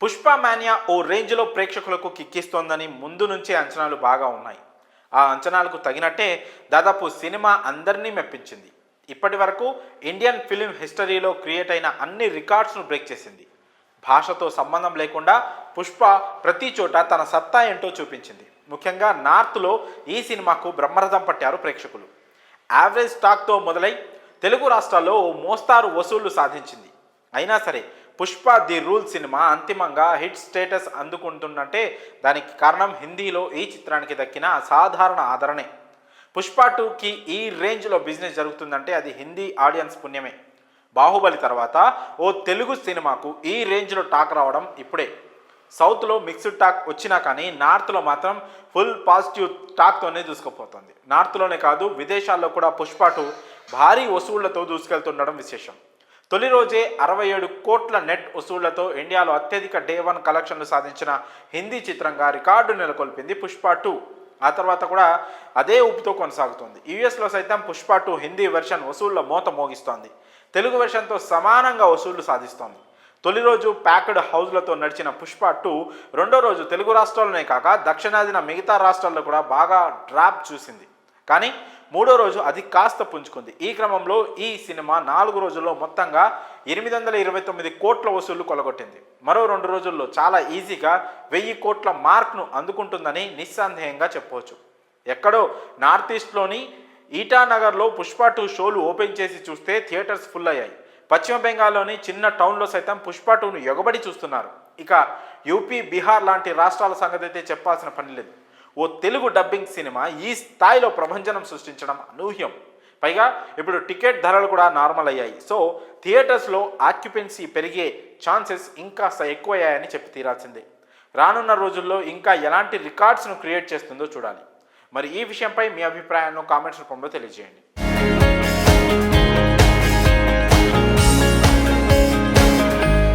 పుష్ప మాన్యా ఓ రేంజ్లో ప్రేక్షకులకు కిక్కిస్తోందని ముందు నుంచే అంచనాలు బాగా ఉన్నాయి. ఆ అంచనాలకు తగినట్టే దాదాపు సినిమా అందరినీ మెప్పించింది. ఇప్పటి వరకు ఇండియన్ ఫిలిం హిస్టరీలో క్రియేట్ అయిన అన్ని రికార్డ్స్ను బ్రేక్ చేసింది. భాషతో సంబంధం లేకుండా పుష్ప ప్రతి చోట తన సత్తా ఏంటో చూపించింది. ముఖ్యంగా నార్త్లో ఈ సినిమాకు బ్రహ్మరథం పట్టారు ప్రేక్షకులు. యావరేజ్ టాక్తో మొదలై తెలుగు రాష్ట్రాల్లో ఓ మోస్తారు వసూళ్లు సాధించింది. అయినా సరే పుష్ప ది రూల్ సినిమా అంతిమంగా హిట్ స్టేటస్ అందుకుంటుందంటే దానికి కారణం హిందీలో ఈ చిత్రానికి దక్కిన అసాధారణ ఆదరణే. పుష్ప 2కి ఈ రేంజ్లో బిజినెస్ జరుగుతుందంటే అది హిందీ ఆడియన్స్ పుణ్యమే. బాహుబలి తర్వాత ఓ తెలుగు సినిమాకు ఈ రేంజ్లో టాక్ రావడం ఇప్పుడే. సౌత్లో మిక్స్డ్ టాక్ వచ్చినా కానీ నార్త్లో మాత్రం ఫుల్ పాజిటివ్ టాక్తోనే దూసుకుపోతుంది. నార్త్లోనే కాదు విదేశాల్లో కూడా పుష్ప 2 భారీ వసూళ్లతో దూసుకెళ్తుండడం విశేషం. తొలి రోజే 67 కోట్ల నెట్ వసూళ్లతో ఇండియాలో అత్యధిక డే 1 కలెక్షన్లు సాధించిన హిందీ చిత్రంగా రికార్డు నెలకొల్పింది పుష్ప 2. ఆ తర్వాత కూడా అదే ఊపుతో కొనసాగుతుంది. యూఎస్లో సైతం పుష్ప 2 హిందీ వెర్షన్ వసూళ్ల మోత మోగిస్తోంది. తెలుగు వెర్షన్తో సమానంగా వసూళ్లు సాధిస్తోంది. తొలి రోజు ప్యాక్డ్ హౌస్లతో నడిచిన పుష్ప 2 రెండో రోజు తెలుగు రాష్ట్రాల్లోనే కాక దక్షిణాదిన మిగతా రాష్ట్రాల్లో కూడా బాగా డ్రాప్ చూసింది. కానీ మూడో రోజు అది కాస్త పుంజుకుంది. ఈ క్రమంలో ఈ సినిమా 4 రోజుల్లో మొత్తంగా 829 కోట్ల వసూళ్లు కొలగొట్టింది. మరో 2 రోజుల్లో చాలా ఈజీగా 1000 కోట్ల మార్క్ను అందుకుంటుందని నిస్సందేహంగా చెప్పవచ్చు. ఎక్కడో నార్త్ ఈస్ట్లోని ఈటానగర్లో పుష్ప 2 షోలు ఓపెన్ చేసి చూస్తే థియేటర్స్ ఫుల్ అయ్యాయి. పశ్చిమ బెంగాల్లోని చిన్న టౌన్లో సైతం పుష్ప 2ను ఎగబడి చూస్తున్నారు. ఇక యూపీ, బీహార్ లాంటి రాష్ట్రాల సంగతి అయితే చెప్పాల్సిన పని లేదు. ఓ తెలుగు డబ్బింగ్ సినిమా ఈ స్థాయిలో ప్రభంజనం సృష్టించడం అనూహ్యం. పైగా ఇప్పుడు టికెట్ ధరలు కూడా నార్మల్ అయ్యాయి. సో థియేటర్స్లో ఆక్యుపెన్సీ పెరిగే ఛాన్సెస్ ఇంకా ఎక్కువయ్యాయని చెప్పి తీరాల్సిందే. రానున్న రోజుల్లో ఇంకా ఎలాంటి రికార్డ్స్ను క్రియేట్ చేస్తుందో చూడాలి. మరి ఈ విషయంపై మీ అభిప్రాయాలను కామెంట్స్ రూపంలో తెలియజేయండి.